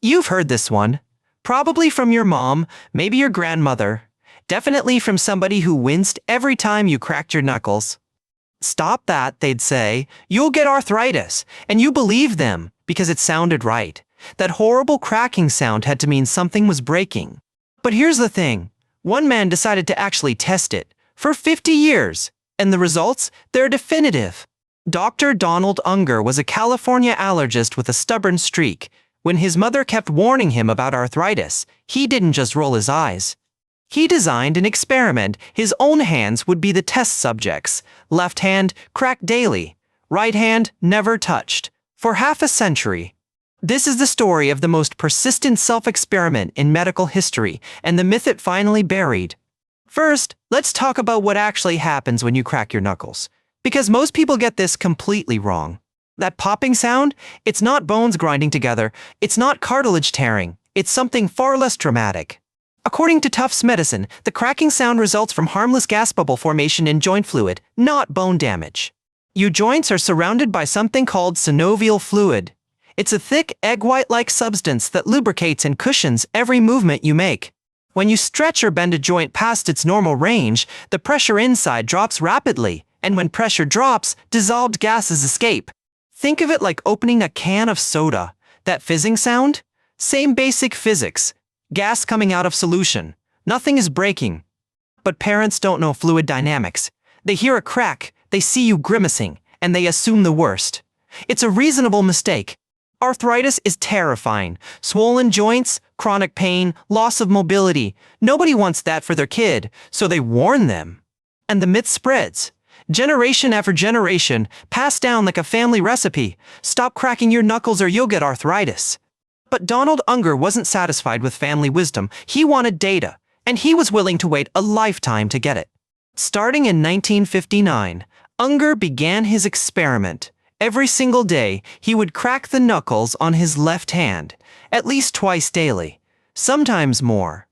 You've heard this one. Probably from your mom, maybe your grandmother. Definitely from somebody who winced every time you cracked your knuckles. Stop that, they'd say. You'll get arthritis. And you believed them, because it sounded right. That horrible cracking sound had to mean something was breaking. But here's the thing. One man decided to actually test it. For 50 years. And the results? They're definitive. Dr. Donald Unger was a California allergist with a stubborn streak. When his mother kept warning him about arthritis, he didn't just roll his eyes. He designed an experiment. His own hands would be the test subjects. Left hand, cracked daily. Right hand, never touched. For half a century. This is the story of the most persistent self-experiment in medical history, and the myth it finally buried. First, let's talk about what actually happens when you crack your knuckles. Because most people get this completely wrong. That popping sound, it's not bones grinding together, it's not cartilage tearing, it's something far less dramatic. According to Tufts Medicine, the cracking sound results from harmless gas bubble formation in joint fluid, not bone damage. Your joints are surrounded by something called synovial fluid. It's a thick, egg white-like substance that lubricates and cushions every movement you make. When you stretch or bend a joint past its normal range, the pressure inside drops rapidly, and when pressure drops, dissolved gases escape. Think of it like opening a can of soda. That fizzing sound? Same basic physics. Gas coming out of solution. Nothing is breaking. But parents don't know fluid dynamics. They hear a crack, they see you grimacing, and they assume the worst. It's a reasonable mistake. Arthritis is terrifying. Swollen joints, chronic pain, loss of mobility. Nobody wants that for their kid, so they warn them. And the myth spreads. Generation after generation, passed down like a family recipe. Stop cracking your knuckles or you'll get arthritis. But Donald Unger wasn't satisfied with family wisdom. He wanted data, and he was willing to wait a lifetime to get it. Starting in 1959, Unger began his experiment. Every single day, he would crack the knuckles on his left hand, at least twice daily, sometimes more.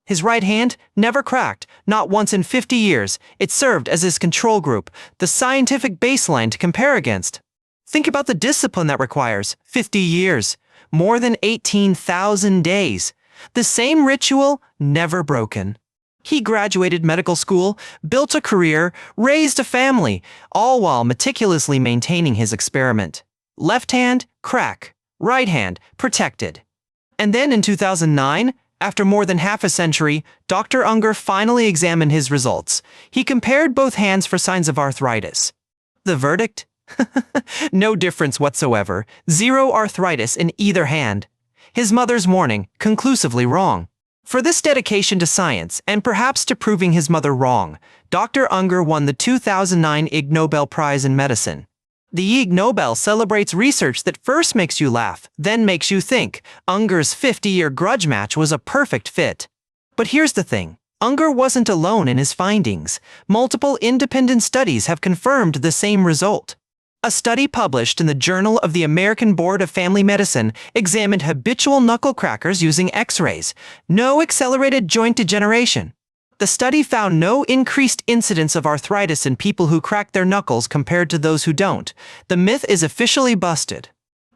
His right hand never cracked, not once in 50 years. It served as his control group, the scientific baseline to compare against. Think about the discipline that requires 50 years, more than 18,000 days. The same ritual, never broken. He graduated medical school, built a career, raised a family, all while meticulously maintaining his experiment. Left hand, crack. Right hand, protected. And then in 2009, after more than half a century, Dr. Unger finally examined his results. He compared both hands for signs of arthritis. The verdict? No difference whatsoever. Zero arthritis in either hand. His mother's warning, conclusively wrong. For this dedication to science, and perhaps to proving his mother wrong, Dr. Unger won the 2009 Ig Nobel Prize in Medicine. The Ig Nobel celebrates research that first makes you laugh, then makes you think. Unger's 50-year grudge match was a perfect fit. But here's the thing. Unger wasn't alone in his findings. Multiple independent studies have confirmed the same result. A study published in the Journal of the American Board of Family Medicine examined habitual knuckle crackers using X-rays. No accelerated joint degeneration. The study found no increased incidence of arthritis in people who crack their knuckles compared to those who don't. The myth is officially busted.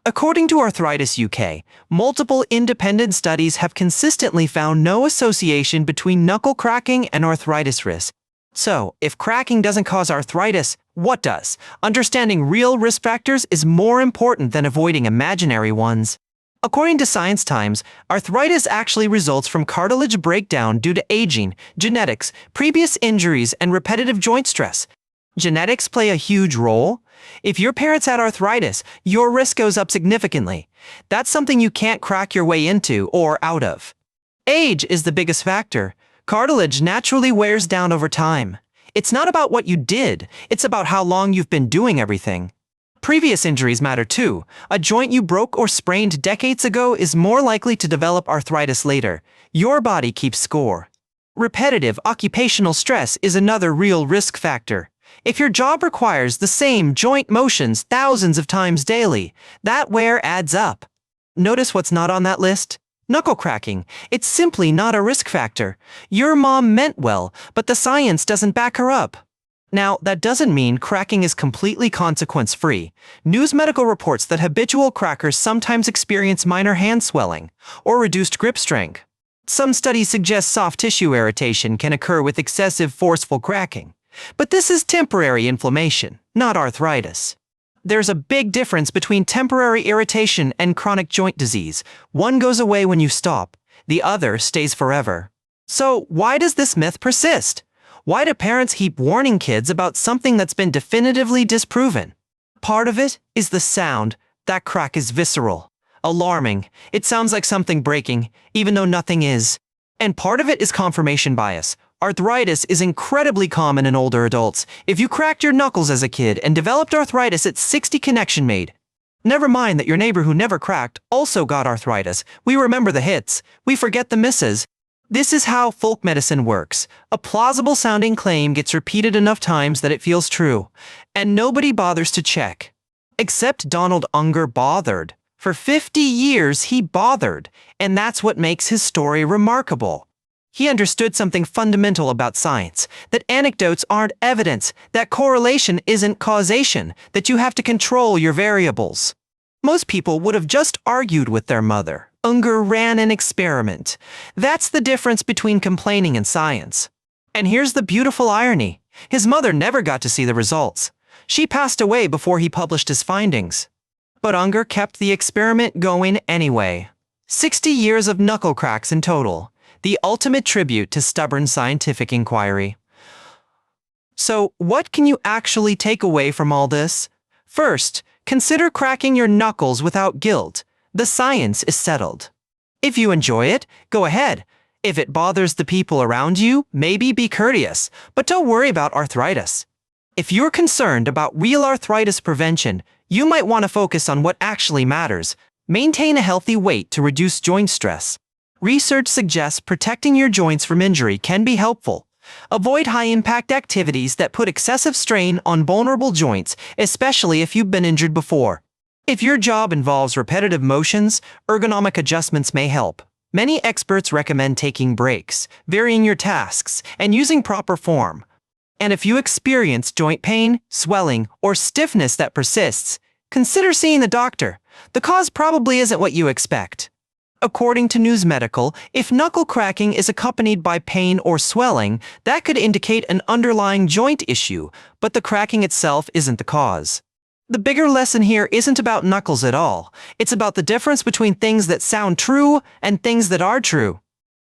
According to Arthritis UK, multiple independent studies have consistently found no association between knuckle cracking and arthritis risk. So, if cracking doesn't cause arthritis, what does? Understanding real risk factors is more important than avoiding imaginary ones. According to Science Times, arthritis actually results from cartilage breakdown due to aging, genetics, previous injuries, and repetitive joint stress. Genetics play a huge role. If your parents had arthritis, your risk goes up significantly. That's something you can't crack your way into or out of. Age is the biggest factor. Cartilage naturally wears down over time. It's not about what you did, it's about how long you've been doing everything. Previous injuries matter too. A joint you broke or sprained decades ago is more likely to develop arthritis later. Your body keeps score. Repetitive occupational stress is another real risk factor. If your job requires the same joint motions thousands of times daily, that wear adds up. Notice what's not on that list? Knuckle cracking. It's simply not a risk factor. Your mom meant well, but the science doesn't back her up. Now, that doesn't mean cracking is completely consequence-free. News medical reports that habitual crackers sometimes experience minor hand swelling or reduced grip strength. Some studies suggest soft tissue irritation can occur with excessive forceful cracking. But this is temporary inflammation, not arthritis. There's a big difference between temporary irritation and chronic joint disease. One goes away when you stop, the other stays forever. So, why does this myth persist? Why do parents keep warning kids about something that's been definitively disproven? Part of it is the sound. That crack is visceral, alarming. It sounds like something breaking, even though nothing is. And part of it is confirmation bias. Arthritis is incredibly common in older adults. If you cracked your knuckles as a kid and developed arthritis at 60, connection made. Never mind that your neighbor who never cracked also got arthritis. We remember the hits. We forget the misses. This is how folk medicine works. A plausible-sounding claim gets repeated enough times that it feels true, and nobody bothers to check. Except Donald Unger bothered. For 50 years he bothered, and that's what makes his story remarkable. He understood something fundamental about science, that anecdotes aren't evidence, that correlation isn't causation, that you have to control your variables. Most people would have just argued with their mother. Unger ran an experiment. That's the difference between complaining and science. And here's the beautiful irony. His mother never got to see the results. She passed away before he published his findings. But Unger kept the experiment going anyway. 60 years of knuckle cracks in total. The ultimate tribute to stubborn scientific inquiry. So, what can you actually take away from all this? First, consider cracking your knuckles without guilt. The science is settled. If you enjoy it, go ahead. If it bothers the people around you, maybe be courteous, but don't worry about arthritis. If you're concerned about real arthritis prevention, you might want to focus on what actually matters. Maintain a healthy weight to reduce joint stress. Research suggests protecting your joints from injury can be helpful. Avoid high-impact activities that put excessive strain on vulnerable joints, especially if you've been injured before. If your job involves repetitive motions, ergonomic adjustments may help. Many experts recommend taking breaks, varying your tasks, and using proper form. And if you experience joint pain, swelling, or stiffness that persists, consider seeing the doctor. The cause probably isn't what you expect. According to News Medical, if knuckle cracking is accompanied by pain or swelling, that could indicate an underlying joint issue, but the cracking itself isn't the cause. The bigger lesson here isn't about knuckles at all. It's about the difference between things that sound true and things that are true.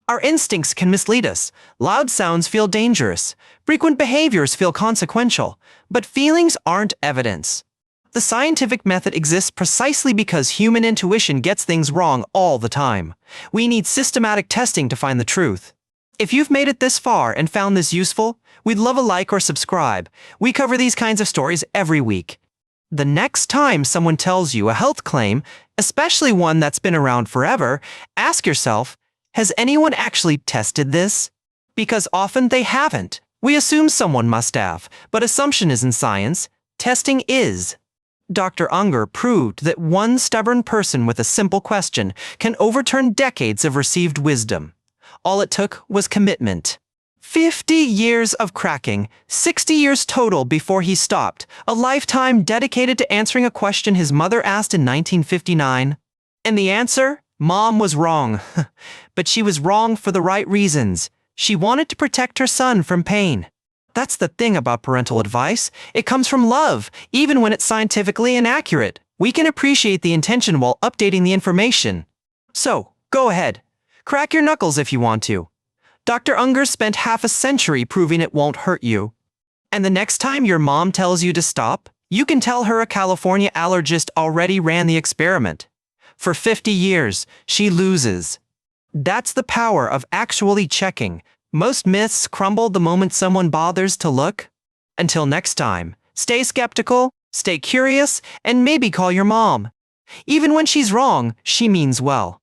Our instincts can mislead us. Loud sounds feel dangerous. Frequent behaviors feel consequential. But feelings aren't evidence. The scientific method exists precisely because human intuition gets things wrong all the time. We need systematic testing to find the truth. If you've made it this far and found this useful, we'd love a like or subscribe. We cover these kinds of stories every week. The next time someone tells you a health claim, especially one that's been around forever, ask yourself, has anyone actually tested this? Because often they haven't. We assume someone must have, but assumption isn't science. Testing is. Dr. Unger proved that one stubborn person with a simple question can overturn decades of received wisdom. All it took was commitment. 50 years of cracking, 60 years total before he stopped, a lifetime dedicated to answering a question his mother asked in 1959. And the answer? Mom was wrong. But she was wrong for the right reasons. She wanted to protect her son from pain. That's the thing about parental advice. It comes from love, even when it's scientifically inaccurate. We can appreciate the intention while updating the information. So, go ahead. Crack your knuckles if you want to. Dr. Unger spent half a century proving it won't hurt you. And the next time your mom tells you to stop, you can tell her a California allergist already ran the experiment. For 50 years, she loses. That's the power of actually checking. Most myths crumble the moment someone bothers to look. Until next time, stay skeptical, stay curious, and maybe call your mom. Even when she's wrong, she means well.